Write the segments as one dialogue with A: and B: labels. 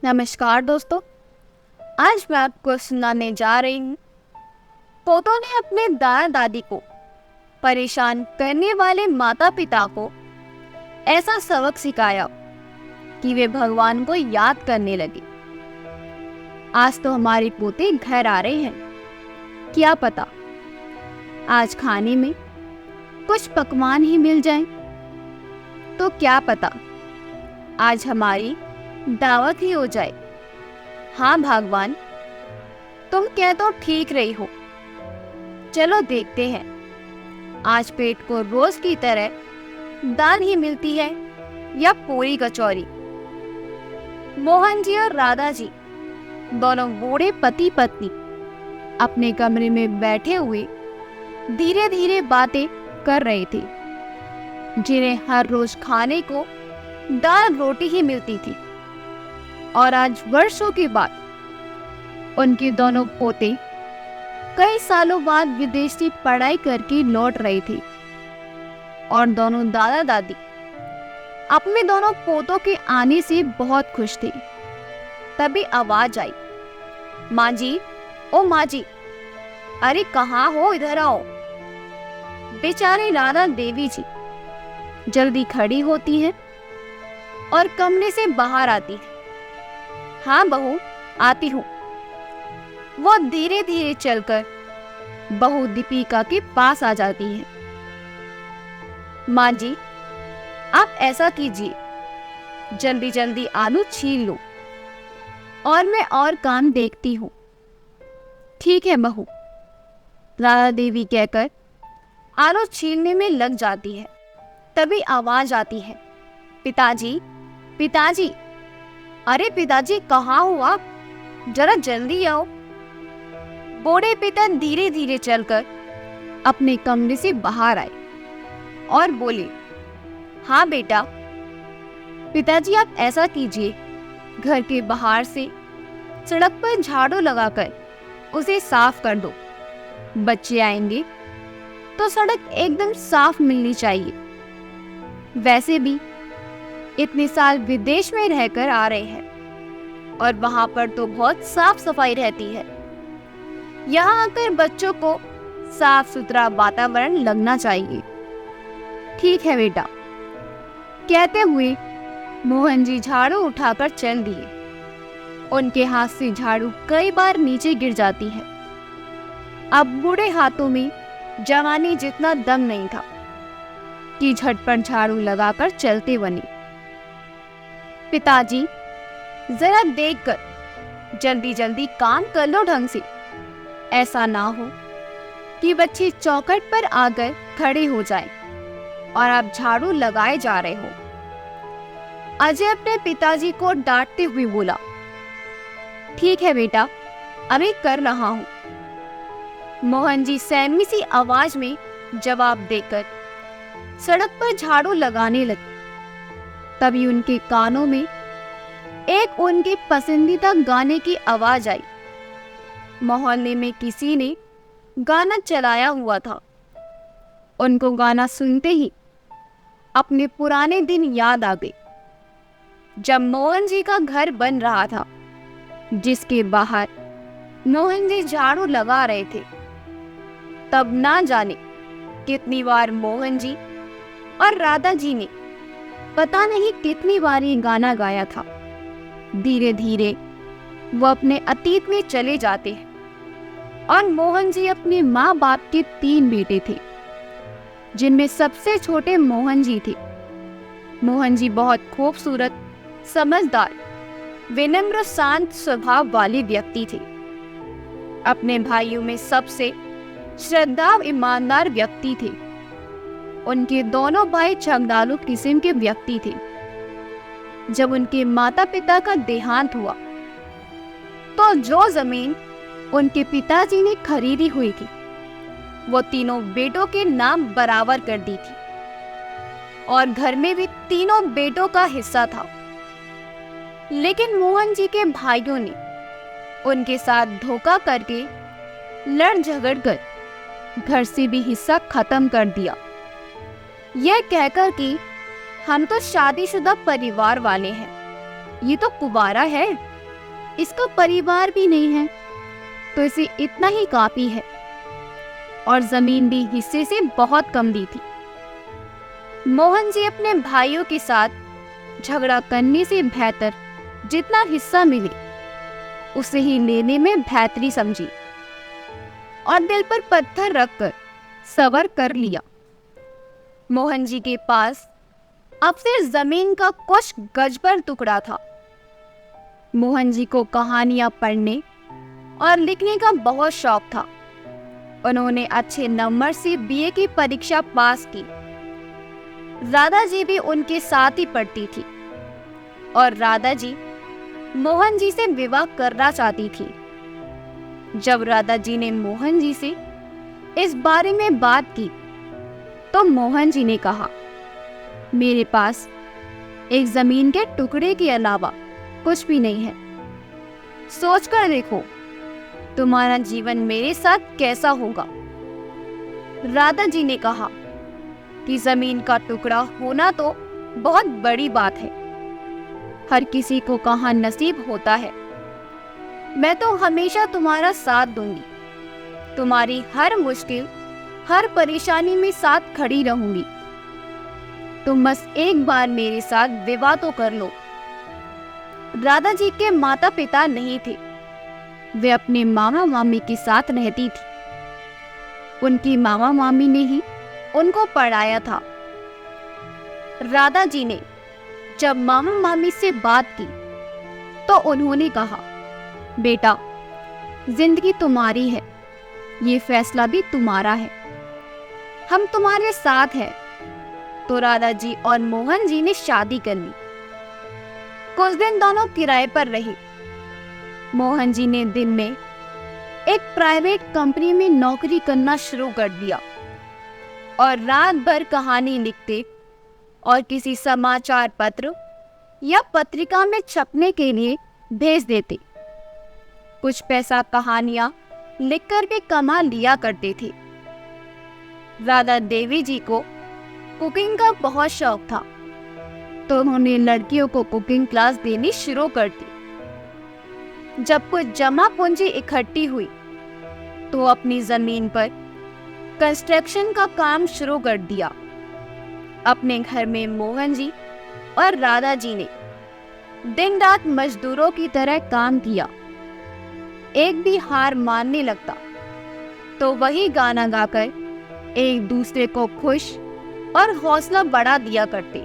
A: नमस्कार दोस्तों। आज मैं आपको सुनाने जा रही हूँ। पोतों ने अपने दादा दादी को परेशान करने वाले माता पिता को ऐसा सबक सिखाया कि वे भगवान को याद करने लगे। आज तो हमारे पोते घर आ रहे हैं, क्या पता आज खाने में कुछ पकवान ही मिल जाए। तो क्या पता आज हमारी दावत ही हो जाए। हाँ भगवान, तुम कह तो ठीक रही हो। चलो देखते हैं आज पेट को रोज की तरह दाल ही मिलती है या पूरी कचौरी। मोहन जी और राधा जी दोनों बूढ़े पति पत्नी अपने कमरे में बैठे हुए धीरे धीरे बातें कर रहे थे, जिन्हें हर रोज खाने को दाल रोटी ही मिलती थी। और आज वर्षों के बाद उनके दोनों पोते कई सालों बाद विदेशी पढ़ाई करके लौट रहे थे और दोनों दादा दादी अपने दोनों पोतों के आने से बहुत खुश थे। तभी आवाज आई, माँ जी, ओ माँ जी, अरे कहाँ हो, इधर आओ। बेचारी राधा देवी जी जल्दी खड़ी होती है और कमरे से बाहर आती है। हाँ बहू, आती हूँ। वो धीरे धीरे चलकर बहू दीपिका के पास आ जाती है। माँ जी, आप ऐसा कीजिए, जल्दी जल्दी आलू छील लो और मैं और काम देखती हूँ। ठीक है बहू, राधा देवी कहकर आलू छीलने में लग जाती है। तभी आवाज आती है, पिताजी, पिताजी। अरे पिताजी, कहाँ हो आप? जरा जल्दी आओ। बूढ़े पिता धीरे धीरे चलकर अपने कमरे से बाहर आए और बोले, हाँ बेटा। पिताजी, आप ऐसा कीजिए, घर के बाहर से सड़क पर झाड़ू लगाकर उसे साफ कर दो। बच्चे आएंगे तो सड़क एकदम साफ मिलनी चाहिए। वैसे भी इतने साल विदेश में रहकर आ रहे हैं और वहां पर तो बहुत साफ सफाई रहती है। यहाँ आकर बच्चों को साफ सुथरा वातावरण लगना चाहिए। ठीक है बेटा, कहते हुए मोहन जी झाड़ू उठाकर चल दिए। उनके हाथ से झाड़ू कई बार नीचे गिर जाती है। अब बूढ़े हाथों में जवानी जितना दम नहीं था कि झटपट झाड़ू लगाकर चलते बने। पिताजी, जरा देखकर जल्दी जल्दी काम कर लो ढंग से। ऐसा ना हो कि बच्चे चौखट पर आकर खड़े हो जाएं और आप झाड़ू लगाए जा रहे हो। अजय अपने पिताजी को डांटते हुए बोला, ठीक है बेटा, अभी कर रहा हूं। मोहन जी सहमी सी आवाज में जवाब देकर सड़क पर झाड़ू लगाने लगे। तभी उनके कानों में एक उनके पसंदीदा गाने की आवाज आई। मोहल्ले में किसी ने गाना चलाया हुआ था। उनको गाना सुनते ही अपने पुराने दिन याद आ गए, जब मोहन जी का घर बन रहा था, जिसके बाहर मोहन जी झाड़ू लगा रहे थे। तब ना जाने कितनी बार मोहन जी और राधा जी ने पता नहीं कितनी बार ये गाना गाया था। धीरे धीरे वो अपने अतीत में चले जाते हैं और मोहन जी अपने माँ बाप के 3 बेटे थे, जिनमें सबसे छोटे मोहन जी थे। मोहन जी बहुत खूबसूरत, समझदार, विनम्र, शांत स्वभाव वाले व्यक्ति थे। अपने भाइयों में सबसे श्रद्धालु, ईमानदार व्यक्ति थे। उनके दोनों भाई चंडालू किस्म के व्यक्ति थे। जब उनके माता पिता का देहांत हुआ तो जो जमीन उनके पिताजी ने खरीदी हुई थी, वो तीनों बेटों के नाम बराबर कर दी थी और घर में भी तीनों बेटों का हिस्सा था। लेकिन मोहन जी के भाइयों ने उनके साथ धोखा करके लड़ झगड़ कर घर से भी हिस्सा खत्म कर दिया, यह कहकर कि हम तो शादीशुदा परिवार वाले हैं, ये तो कुंवारा है, इसका परिवार भी नहीं है, तो इसे इतना ही काफी है। और जमीन भी हिस्से से बहुत कम दी थी। मोहन जी अपने भाइयों के साथ झगड़ा करने से बेहतर जितना हिस्सा मिले उसे ही लेने में बेहतरी समझी और दिल पर पत्थर रखकर सबर कर लिया। मोहन जी के पास अब सिर्फ जमीन का कुछ गज पर टुकड़ा था। मोहन जी को कहानियां पढ़ने और लिखने का बहुत शौक था। उन्होंने अच्छे नंबर से बीए की परीक्षा पास की। राधा जी भी उनके साथ ही पढ़ती थी और राधा जी मोहन जी से विवाह करना चाहती थी। जब राधा जी ने मोहन जी से इस बारे में बात की तो मोहन जी ने कहा, मेरे पास एक जमीन के टुकड़े के अलावा कुछ भी नहीं है। सोचकर देखो तुम्हारा जीवन मेरे साथ कैसा होगा। राधा जी ने कहा कि जमीन का टुकड़ा होना तो बहुत बड़ी बात है, हर किसी को कहाँ नसीब होता है। मैं तो हमेशा तुम्हारा साथ दूंगी, तुम्हारी हर मुश्किल हर परेशानी में साथ खड़ी रहूंगी। तुम बस एक बार मेरे साथ विवाह तो कर लो। राधा जी के माता पिता नहीं थे, वे अपने मामा मामी के साथ रहती थी। उनकी मामा मामी ने ही उनको पढ़ाया था। राधा जी ने जब मामा मामी से बात की तो उन्होंने कहा, बेटा जिंदगी तुम्हारी है, ये फैसला भी तुम्हारा है, हम तुम्हारे साथ हैं। तो राधा जी और मोहन जी ने शादी कर ली। कुछ दिन दोनों किराए पर रहे। मोहन जी ने दिन में एक प्राइवेट कंपनी में नौकरी करना शुरू कर दिया और रात भर कहानी लिखते और किसी समाचार पत्र या पत्रिका में छपने के लिए भेज देते। कुछ पैसा कहानियां लिखकर भी कमा लिया करते थे। राधा देवी जी को कुकिंग का बहुत शौक था, तो उन्होंने लड़कियों को कुकिंग क्लास देनी शुरू कर दी। जब कुछ जमा पूंजी इकट्ठी हुई तो अपनी जमीन पर कंस्ट्रक्शन का काम शुरू कर दिया। अपने घर में मोहन जी और राधा जी ने दिन रात मजदूरों की तरह काम किया। एक भी हार मानने लगता तो वही गाना गाकर एक दूसरे को खुश और हौसला बढ़ा दिया करते।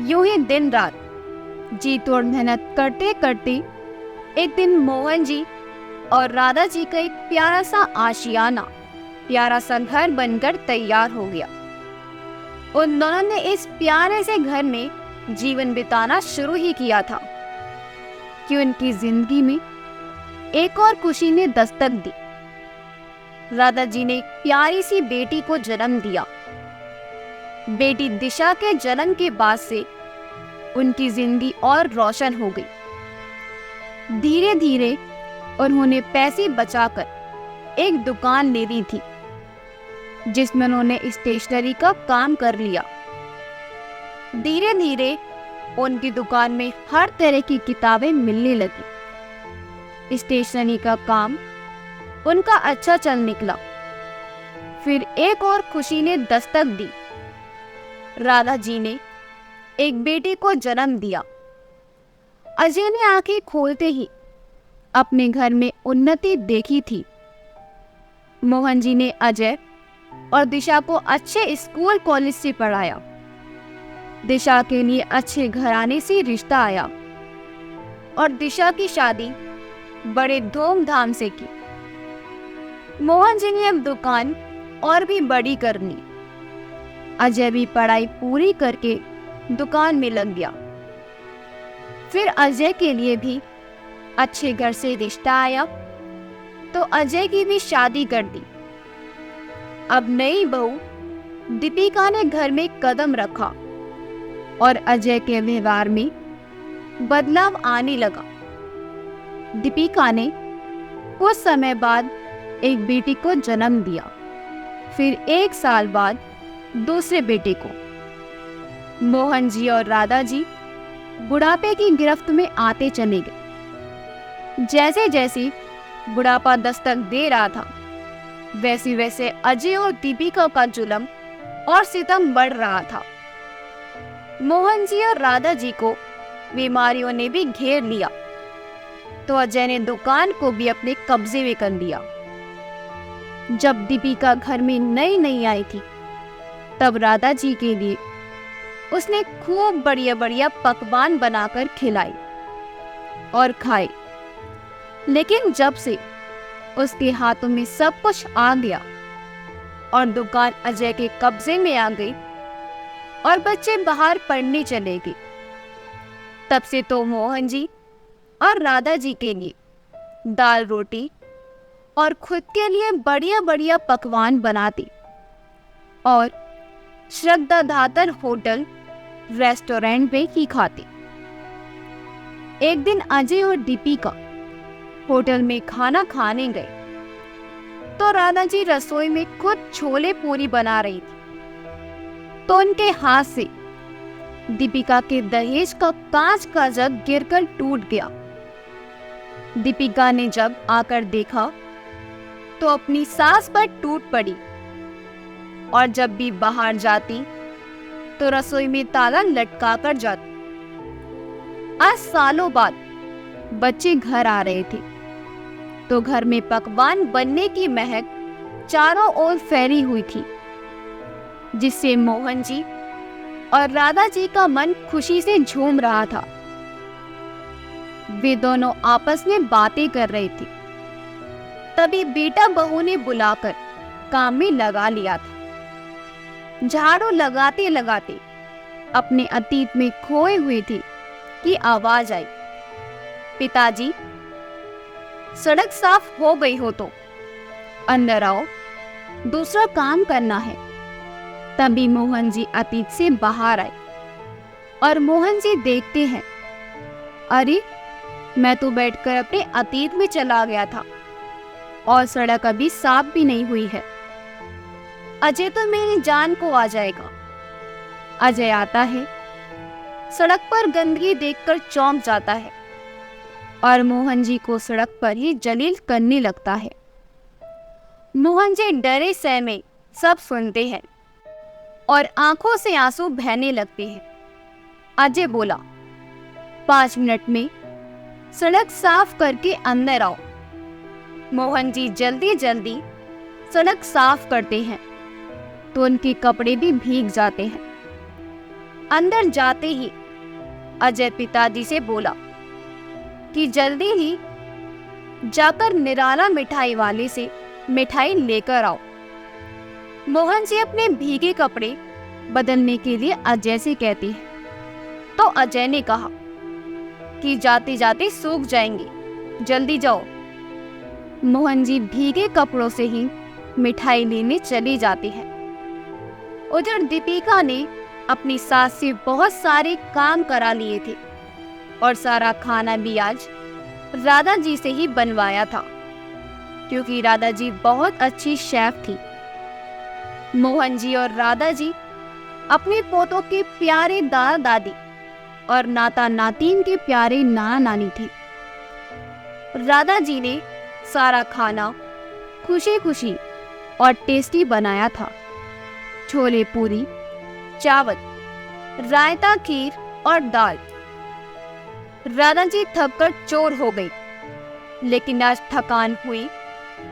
A: यूं ही दिन रात जी तोड़ मेहनत करते करते एक दिन मोहन जी और राधा जी का एक प्यारा सा आशियाना, प्यारा सा घर बनकर तैयार हो गया। उन दोनों ने इस प्यारे से घर में जीवन बिताना शुरू ही किया था कि उनकी जिंदगी में एक और खुशी ने दस्तक दी। राधा जी ने एक प्यारी सी बेटी को जन्म दिया। बेटी दिशा के जन्म के बाद से उनकी जिंदगी और रोशन हो गई। धीरे धीरे उन्होंने पैसे बचाकर एक दुकान ले ली थी जिसमें उन्होंने स्टेशनरी का काम कर लिया। धीरे धीरे उनकी दुकान में हर तरह की किताबें मिलने लगी। स्टेशनरी का काम उनका अच्छा चल निकला। फिर एक और खुशी ने दस्तक दी। राधा जी ने एक बेटे को जन्म दिया। अजय ने आंखें खोलते ही अपने घर में उन्नति देखी थी। मोहन जी ने अजय और दिशा को अच्छे स्कूल कॉलेज से पढ़ाया। दिशा के लिए अच्छे घराने से रिश्ता आया और दिशा की शादी बड़े धूमधाम से की। मोहन जी ने अब दुकान और भी बड़ी करनी। अजय भी पढ़ाई पूरी करके दुकान में लग गया। फिर अजय के लिए भी अच्छे घर से रिश्ता आया तो अजय की भी शादी कर दी। अब नई बहू दीपिका ने घर में कदम रखा और अजय के व्यवहार में बदलाव आने लगा। दीपिका ने कुछ समय बाद एक बेटी को जन्म दिया। फिर 1 साल बाद दूसरे बेटे को। मोहन जी और राधा जी बुढ़ापे की गिरफ्त में आते चले गए। जैसे जैसे बुढ़ापा दस्तक दे रहा था, वैसे वैसे अजय और दीपिका का जुल्म और सितम बढ़ रहा था। मोहन जी और राधा जी को बीमारियों ने भी घेर लिया, तो अजय ने दुकान को भी अपने कब्जे में कर लिया। जब दीपिका घर में नई नई आई थी, तब राधा जी के लिए उसने खूब बढ़िया बढ़िया पकवान बनाकर खिलाई और खाए। लेकिन जब से उसके हाथों में सब कुछ आ गया और दुकान अजय के कब्जे में आ गई और बच्चे बाहर पढ़ने चले गए, तब से तो मोहन जी और राधा जी के लिए दाल रोटी और खुद के लिए बढ़िया बढ़िया पकवान बनाती और श्रद्धा धातर होटल रेस्टोरेंट में ही खाती। एक दिन अजय और दीपिका होटल में खाना खाने गए, तो राधा जी रसोई में खुद छोले पूरी बना रही थी, तो उनके हाथ से दीपिका के दहेज का कांच का जग गिरकर टूट गया। दीपिका ने जब आकर देखा तो अपनी सास पर टूट पड़ी और जब भी बाहर जाती तो रसोई में ताला लटका कर जाती। आज सालों बाद बच्चे घर आ रहे थे, तो घर में पकवान बनने की महक चारों ओर फैली हुई थी, जिससे मोहन जी और राधा जी का मन खुशी से झूम रहा था। वे दोनों आपस में बातें कर रहे थे। तभी बेटा बहू ने बुलाकर काम में लगा लिया था। झाड़ू लगाते लगाते अपने अतीत में खोए हुए थे कि आवाज आई, पिताजी सड़क साफ हो गई हो तो अंदर आओ, दूसरा काम करना है। तभी मोहन जी अतीत से बाहर आए और मोहन जी देखते हैं, अरे मैं तो बैठकर अपने अतीत में चला गया था और सड़क अभी साफ भी नहीं हुई है। अजय तो मेरी जान को आ जाएगा। अजय आता है, सड़क पर गंदगी देखकर चौंक जाता है और मोहन जी को सड़क पर ही जलील करने लगता है। मोहन जी डरे सहमे सब सुनते हैं और आंखों से आंसू बहने लगते हैं। अजय बोला, 5 मिनट में सड़क साफ करके अंदर आओ। मोहन जी जल्दी जल्दी सड़क साफ करते हैं, तो उनके कपड़े भी भीग जाते हैं। अंदर जाते ही अजय पिताजी से बोला कि जल्दी ही जाकर निराला मिठाई वाले से मिठाई लेकर आओ। मोहन जी अपने भीगे कपड़े बदलने के लिए अजय से कहती है, तो अजय ने कहा कि जाते जाते सूख जाएंगे, जल्दी जाओ। मोहन जी भीगे कपड़ों से ही मिठाई लेने चली जाती है। उधर दीपिका ने अपनी सास से बहुत सारे काम करा लिए थे और सारा खाना भी आज राधा जी से ही बनवाया था, क्योंकि राधा जी बहुत अच्छी शेफ थी। मोहन जी और राधा जी अपने पोतों के प्यारे दादा दादी और नाता नातीन के प्यारे नाना नानी थे। राधा जी ने सारा खाना खुशी खुशी और टेस्टी बनाया था। छोले पूरी, चावल, रायता, खीर और दाल। राधा जी थककर चोर हो गई, लेकिन आज थकान हुई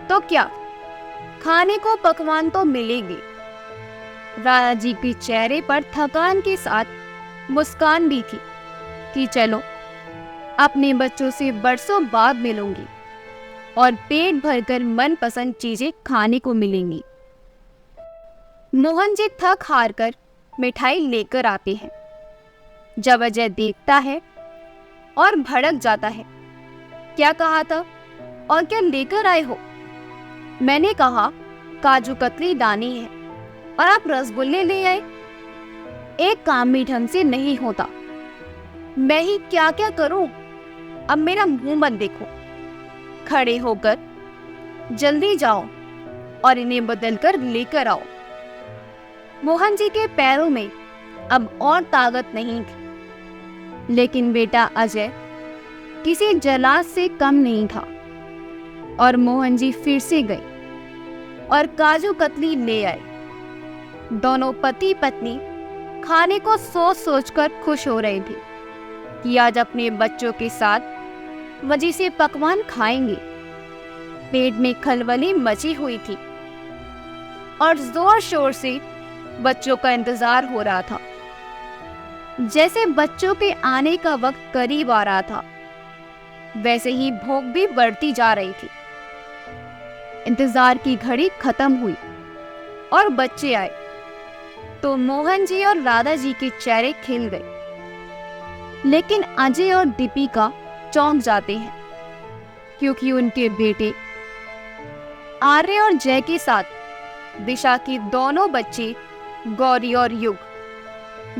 A: तो क्या, खाने को पकवान तो मिलेंगे। राधा जी के चेहरे पर थकान के साथ मुस्कान भी थी कि चलो अपने बच्चों से बरसों बाद मिलूंगी और पेट भरकर मनपसंद चीजें खाने को मिलेंगी। मोहन जी थक हार कर मिठाई लेकर आते हैं। जब अजय देखता है और भड़क जाता है, क्या कहा था और क्या लेकर आए हो? मैंने कहा काजू कतली लानी है और आप रसगुल्ले ले आए। एक काम भी ढंग से नहीं होता, मैं ही क्या क्या करूं? अब मेरा मुंह मत देखो, खड़े होकर जल्दी जाओ और इन्हें बदलकर लेकर आओ। मोहन जी के पैरों में अब और ताकत नहीं थी, लेकिन बेटा अजय किसी जलाद से कम नहीं था और मोहन जी फिर से गए और काजू कतली ले आए। दोनों पति पत्नी खाने को सोच सोचकर खुश हो रहे थे कि आज अपने बच्चों के साथ मजे से पकवान खाएंगे। पेट में खलबली मची हुई थी और जोर शोर से बच्चों का इंतजार हो रहा था। जैसे बच्चों के आने का वक्त करीब आ रहा था, वैसे ही भूख भी बढ़ती जा रही थी। इंतजार की घड़ी खत्म हुई और बच्चे आए तो मोहन जी और राधा जी के चेहरे खिल गए। लेकिन अजय और दीपिका चौंक जाते हैं क्योंकि उनके बेटे आर्य और जय के साथ दिशा की दोनों बच्चे गौरी और युग,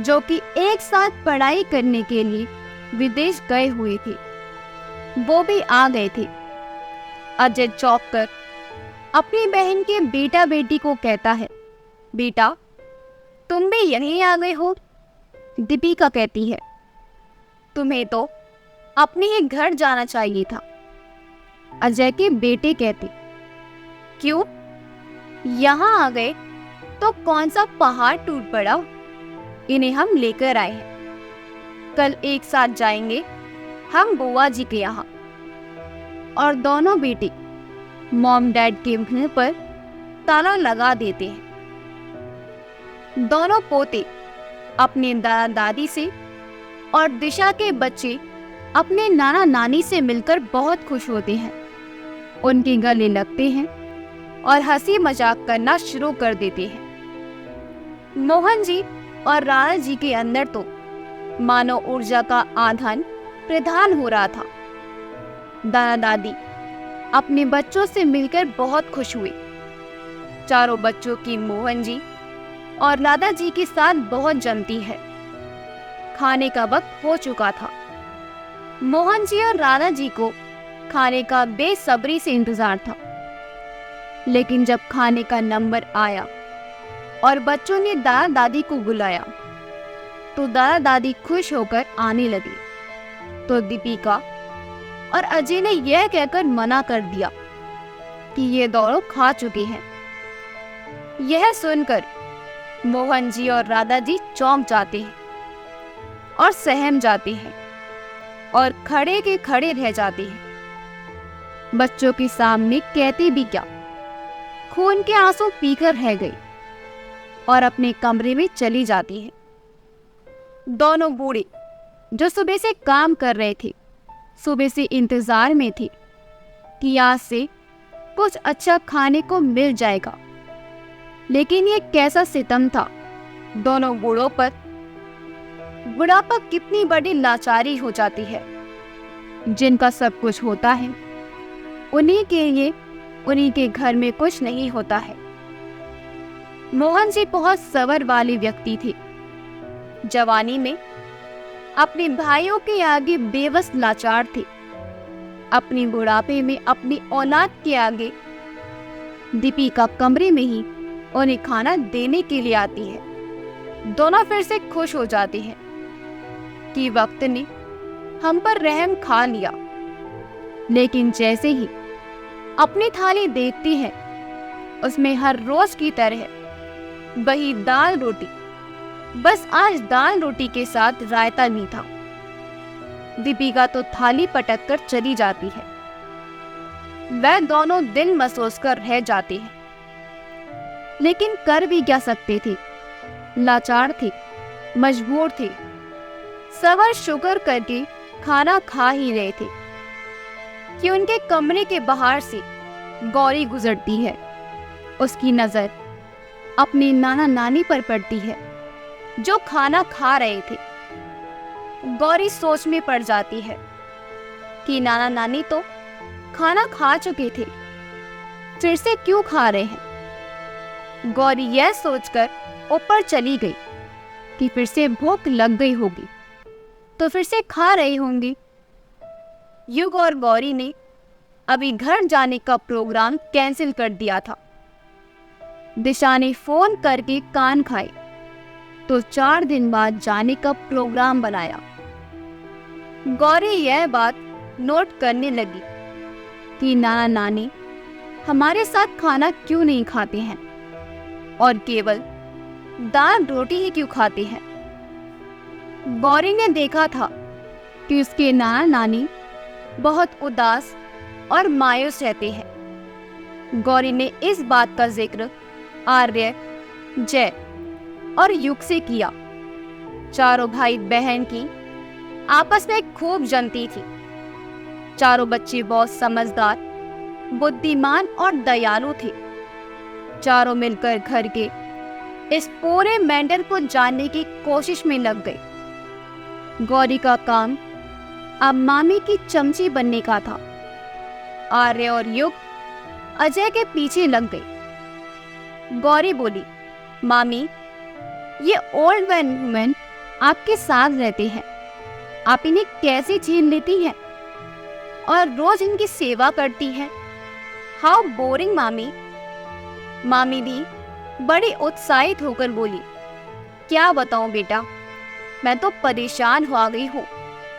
A: जो कि एक साथ पढ़ाई करने के लिए विदेश गए हुए थे, वो भी आ गए थे। अजय चौंक कर अपनी बहन के बेटा बेटी को कहता है, बेटा तुम भी यहीं आ गए हो। दीपिका कहती है, तुम्हें तो अपने ही घर जाना चाहिए था। अजय के बेटे कहते, क्यों? यहाँ आ गए तो कौन सा पहाड़ टूट पड़ा? इन्हें हम लेकर आए हैं। कल एक साथ जाएंगे हम बुआ जी के यहाँ। और दोनों बेटे मॉम डैड के मुंह पर ताला लगा देते हैं। दोनों पोते अपने दादा दादी से और दिशा के बच्चे अपने नाना नानी से मिलकर बहुत खुश होते हैं। उनके गले लगते हैं और हंसी मजाक करना शुरू कर देते हैं। मोहन जी और राधा जी के अंदर तो मानव ऊर्जा का आदान प्रदान हो रहा था। दादा दादी अपने बच्चों से मिलकर बहुत खुश हुए। चारों बच्चों की मोहन जी और राधा जी के साथ बहुत जमती है। खाने का वक्त हो चुका था। मोहन जी और राधा जी को खाने का बेसब्री से इंतजार था। लेकिन जब खाने का नंबर आया और बच्चों ने दादा दादी को बुलाया तो दादा दादी खुश होकर आने लगे। तो दीपिका और अजय ने यह कहकर मना कर दिया कि ये दोनों खा चुके हैं। यह सुनकर मोहन जी और राधा जी चौंक जाते हैं और सहम जाते हैं और खड़े के खड़े रह जाते हैं। बच्चों के सामने कहते भी क्या, खून के आंसू पीकर रह गई और अपने कमरे में चली जाती है। दोनों बूढ़े जो सुबह से काम कर रहे थे, सुबह से इंतजार में थे कि आज से कुछ अच्छा खाने को मिल जाएगा। लेकिन ये कैसा सितम था दोनों बूढ़ों पर। बुढ़ापा कितनी बड़ी लाचारी हो जाती है। जिनका सब कुछ होता है उन्हीं के लिए उन्हीं के घर में कुछ नहीं होता है। मोहन जी बहुत सब्र वाले व्यक्ति थे। जवानी में अपने भाइयों के आगे बेबस लाचार थे। अपनी बुढ़ापे में अपनी औलाद के आगे दीपिका कमरे में ही उन्हें खाना देने के लिए आती है। दोनों फिर से खुश हो जाते हैं कि वक्त ने हम पर रहम खा लिया। लेकिन जैसे ही अपनी थाली देखती हैं, उसमें हर रोज की तरह वही दाल रोटी, बस आज दाल रोटी के साथ रायता नहीं था। दीपिका तो थाली पटक कर चली जाती है। वह दोनों दिल मसोस कर रह जाते हैं। लेकिन कर भी क्या सकते थे? लाचार थे, मजबूर थे। सबर शुक्र करके खाना खा ही रहे थे कि उनके कमरे के बाहर से गौरी गुजरती है। उसकी नजर अपनी नाना नानी पर पड़ती है जो खाना खा रहे थे। गौरी सोच में पड़ जाती है कि नाना नानी तो खाना खा चुके थे, फिर से क्यों खा रहे हैं। गौरी यह सोचकर ऊपर चली गई कि फिर से भूख लग गई होगी तो फिर से खा रहे होंगे। युग और गौरी ने अभी घर जाने का प्रोग्राम कैंसिल कर दिया था। दिशा ने फोन करके कान खाए तो 4 दिन बाद जाने का प्रोग्राम बनाया। गौरी यह बात नोट करने लगी कि नाना नानी हमारे साथ खाना क्यों नहीं खाते हैं और केवल दाल रोटी ही क्यों खाते हैं। गौरी ने देखा था कि उसके नाना नानी बहुत उदास और मायूस रहते हैं। गौरी ने इस बात का जिक्र आर्य, जय और युग से किया। चारों भाई बहन की आपस में खूब जमती थी। चारों बच्चे बहुत समझदार, बुद्धिमान और दयालु थे। चारों मिलकर घर के इस पूरे मैटर को जानने की कोशिश में लग गए। गौरी का काम अब मामी की चमची बनने का था। आर्य और युग अजय के पीछे लग गए। गौरी बोली, मामी, ये ओल्ड वुमेन आपके साथ रहते हैं, आप इन्हें कैसे झेल लेती हैं और रोज इनकी सेवा करती हैं। हाउ बोरिंग मामी। मामी भी बड़ी उत्साहित होकर बोली, क्या बताऊं बेटा, मैं तो परेशान हो गई हूँ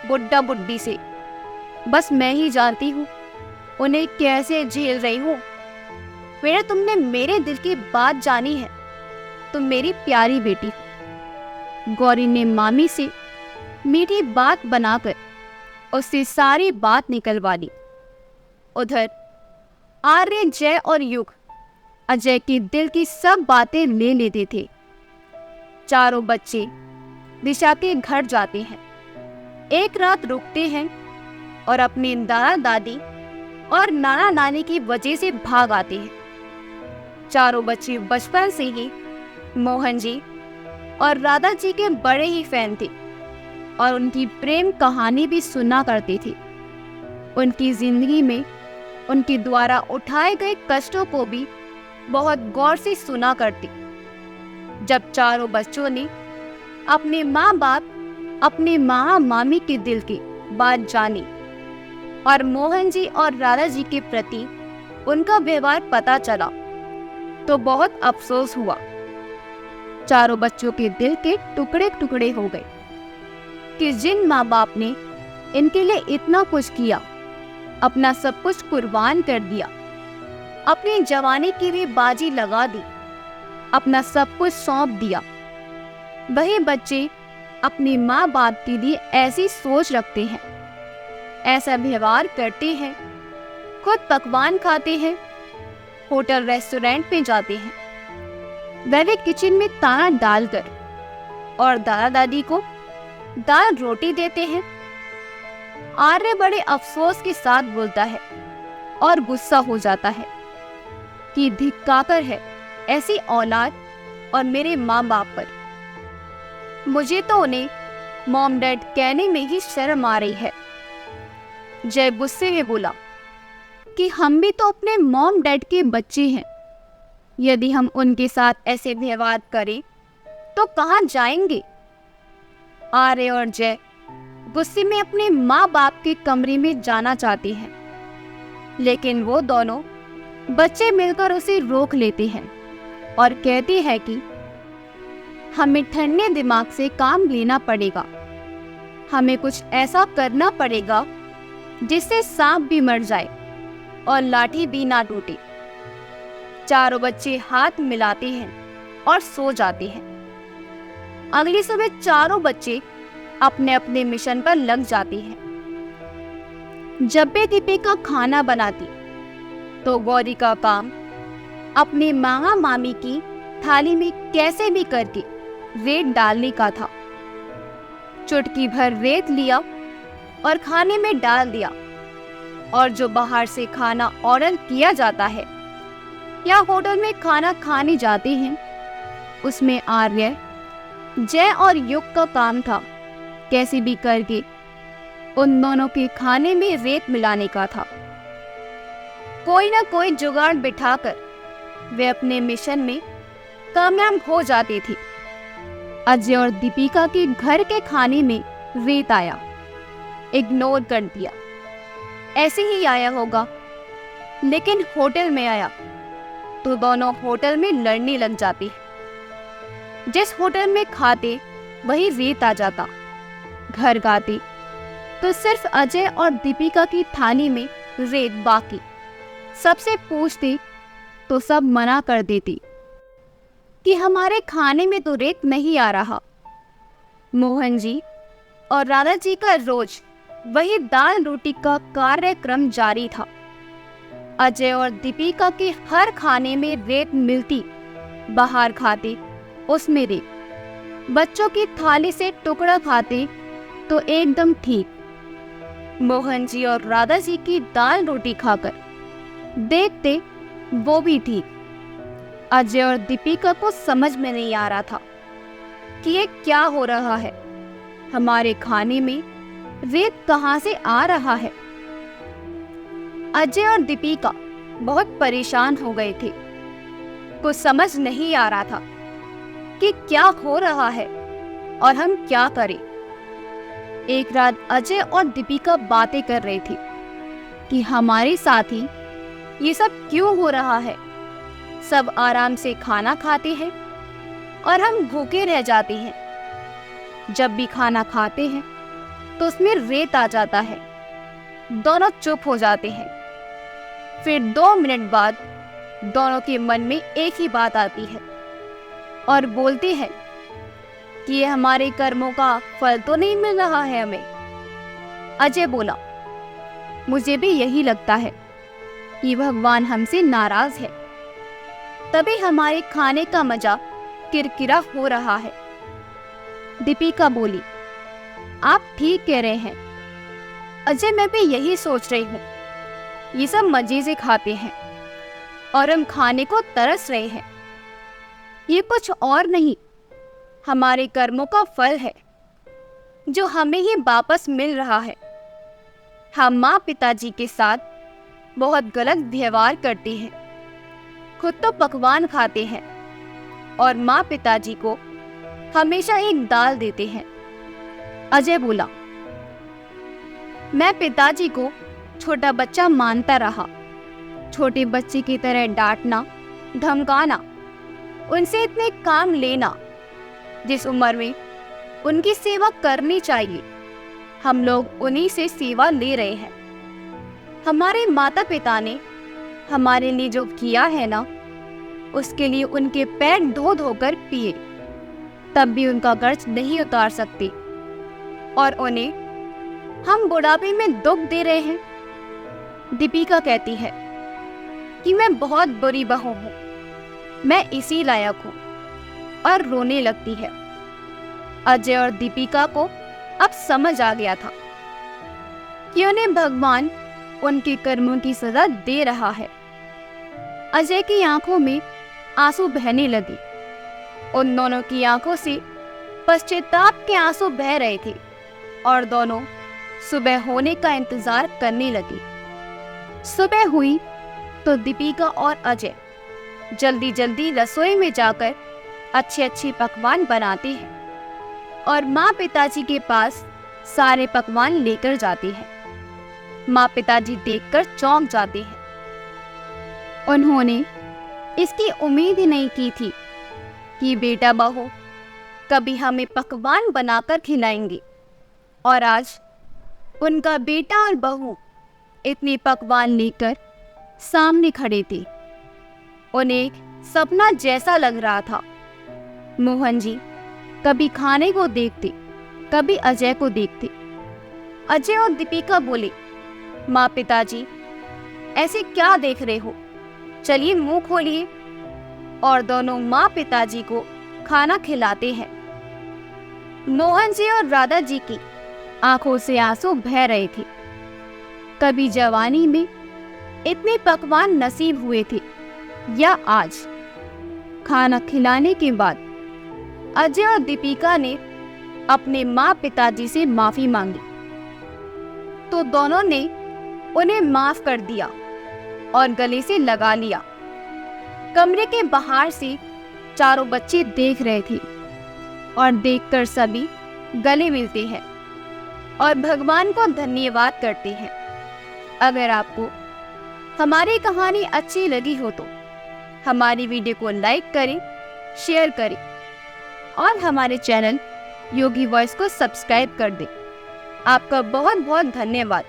A: बुड्ढा बुड्ढी से। बस मैं ही जानती हूँ उन्हें कैसे झेल रही हूँ। बेटा, तुमने मेरे दिल की बात जानी है, तुम मेरी प्यारी बेटी हो। गौरी ने मामी से मीठी बात बनाकर उससे सारी बात निकलवा दी। उधर आर्य, जय और युग अजय के दिल की सब बातें ले लेते थे। चारों बच्चे दिशा के घर जाते हैं, एक रात रुकते हैं और अपनी दादा दादी और नाना नानी की वजह से भाग आते हैं। चारों बच्चे बचपन से ही मोहन जी और राधा जी के बड़े ही फैन थे और उनकी प्रेम कहानी भी सुना करते थे। उनकी जिंदगी में उनके द्वारा उठाए गए कष्टों को भी बहुत गौर से सुना करते। जब चारों बच्चों ने अपने माँ बाप, अपने माँ मामी के दिल की बात जानी और मोहन जी और राधा जी के प्रति उनका व्यवहार पता चला, तो बहुत अफसोस हुआ। चारों बच्चों के दिल के टुकड़े टुकड़े हो गए कि जिन माँ बाप ने इनके लिए इतना कुछ किया, अपना सब कुछ कुर्बान कर दिया, अपनी जवानी के लिए बाजी लगा दी, अपना सब कुछ सौंप दिया, वही बच्चे अपने माँ बाप के लिए ऐसी सोच रखते हैं, ऐसा व्यवहार करते हैं, खुद पकवान खाते हैं, होटल रेस्टोरेंट में जाते हैं, वह भी किचन में ताना डालकर, और दादा दादी को दाल रोटी देते हैं। आर्य बड़े अफसोस के साथ बोलता है और गुस्सा हो जाता है कि धिक्कार है ऐसी औलाद और मेरे माँ बाप पर। मुझे तो उन्हें मॉम डैड कहने में ही शर्म आ रही है। जय गुस्से में बोला कि हम भी तो अपने मॉम डैड के बच्चे हैं, यदि हम उनके साथ ऐसे व्यवहार करें तो कहाँ जाएंगे। आर्य और जय गुस्से में अपने माँ बाप के कमरे में जाना चाहते हैं, लेकिन वो दोनों बच्चे मिलकर उसे रोक लेते हैं और कहते हैं कि हमें ठंडे दिमाग से काम लेना पड़ेगा, हमें कुछ ऐसा करना पड़ेगा जिससे सांप भी मर जाए और लाठी भी ना टूटे। चारों बच्चे हाथ मिलाते हैं और सो जाते हैं। अगली सुबह चारों बच्चे अपने अपने मिशन पर लग जाते हैं। जब भी दीपिका खाना बनाती तो गौरी का काम अपने मामा मामी की थाली में कैसे भी करके रेत डालने का था। चुटकी भर रेत लिया और खाने में डाल दिया, और जो बाहर से खाना ऑर्डर किया जाता है या होटल में खाना खाने जाते हैं, उसमें आर्य, जय और युग का काम था कैसे भी करके उन दोनों के खाने में रेत मिलाने का था। कोई ना कोई जुगाड़ बिठाकर वे अपने मिशन में कामयाब हो जाते थे। अजय और दीपिका के घर के खाने में रेत आया, इग्नोर कर दिया, ऐसे ही आया होगा, लेकिन होटल में आया तो दोनों होटल में लड़ने लग जाते। जिस होटल में खाते वही रेत आ जाता। घर गाते तो सिर्फ अजय और दीपिका की थाली में रेत बाकी। सबसे पूछती तो सब मना कर देती कि हमारे खाने में तो रेत नहीं आ रहा। मोहन जी और राधा जी का रोज वही दाल रोटी का कार्यक्रम जारी था। अजय और दीपिका के हर खाने में रेत मिलती, बाहर खाते उसमें रेत, बच्चों की थाली से टुकड़ा खाते तो एकदम ठीक। मोहन जी और राधा जी की दाल रोटी खाकर देखते वो भी ठीक। अजय और दीपिका को समझ में नहीं आ रहा था कि ये क्या हो रहा है, हमारे खाने में रेत कहां से आ रहा है। अजय और दीपिका बहुत परेशान हो गए थे। कुछ समझ नहीं आ रहा था कि क्या हो रहा है और हम क्या करें। एक रात अजय और दीपिका बातें कर रहे थे कि हमारे साथ ही ये सब क्यों हो रहा है। सब आराम से खाना खाते हैं और हम भूखे रह जाते हैं। जब भी खाना खाते हैं तो उसमें रेत आ जाता है। दोनों चुप हो जाते हैं। फिर 2 मिनट बाद दोनों के मन में एक ही बात आती है और बोलते हैं कि ये हमारे कर्मों का फल तो नहीं मिल रहा है हमें। अजय बोला, मुझे भी यही लगता है कि भगवान हमसे नाराज है, तभी हमारे खाने का मजा किरकिरा हो रहा है। दीपिका बोली, आप ठीक कह रहे हैं अजय, मैं भी यही सोच रही हूँ। ये सब मजे से खाते हैं और हम खाने को तरस रहे हैं। ये कुछ और नहीं, हमारे कर्मों का फल है जो हमें ही वापस मिल रहा है। हम माँ पिताजी के साथ बहुत गलत व्यवहार करते हैं। खुद तो पकवान खाते हैं और माँ पिताजी को हमेशा एक दाल देते हैं। अजय बोला, मैं पिताजी को छोटा बच्चा मानता रहा। छोटे बच्चे की तरह डांटना, धमकाना, उनसे इतने काम लेना, जिस उम्र में उनकी सेवा करनी चाहिए, हम लोग उन्हीं से सेवा ले रहे हैं। हमारे माता पिता ने हमारे लिए जो किया है ना, उसके लिए उनके पैर धो धोकर पिए, तब भी उनका कर्ज नहीं उतार सकते और उन्हें हम बुढ़ापे में दुख दे रहे हैं। दीपिका कहती है कि मैं बहुत बुरी बहू हूँ, मैं इसी लायक हूँ, और रोने लगती है। अजय और दीपिका को अब समझ आ गया था कि उन्हें भगवान उनके कर्मों की सजा दे रहा है। अजय की आंखों में आंसू बहने लगे। उन दोनों की आंखों से पश्चाताप के आंसू बह रहे थे और दोनों सुबह होने का इंतजार करने लगे। सुबह हुई तो दीपिका और अजय जल्दी जल्दी रसोई में जाकर अच्छे अच्छे पकवान बनाते हैं और माँ पिताजी के पास सारे पकवान लेकर जाते हैं। माँ पिताजी देखकर चौंक जाते हैं। उन्होंने इसकी उम्मीद ही नहीं की थी कि बेटा बहू कभी हमें पकवान बनाकर खिलाएंगे, और आज उनका बेटा और बहू इतने पकवान लेकर सामने खड़े थे। उन्हें सपना जैसा लग रहा था। मोहन जी कभी खाने को देखते, कभी अजय को देखते। अजय और दीपिका बोले, माँ पिताजी ऐसे क्या देख रहे हो, चलिए मुंह खोलिए। और दोनों माँ पिताजी को खाना खिलाते हैं। मोहन जी और राधा जी की आंखों से आंसू बह रहे थे। कभी जवानी में इतने पकवान नसीब हुए थे या आज। खाना खिलाने के बाद अजय और दीपिका ने अपने माँ पिताजी से माफी मांगी तो दोनों ने उन्हें माफ कर दिया और गले से लगा लिया। कमरे के बाहर से चारों बच्चे देख रहे थे और देखकर सभी गले मिलते हैं और भगवान को धन्यवाद करते हैं। अगर आपको हमारी कहानी अच्छी लगी हो तो हमारी वीडियो को लाइक करें, शेयर करें और हमारे चैनल योगी वॉइस को सब्सक्राइब कर दें। आपका बहुत बहुत धन्यवाद।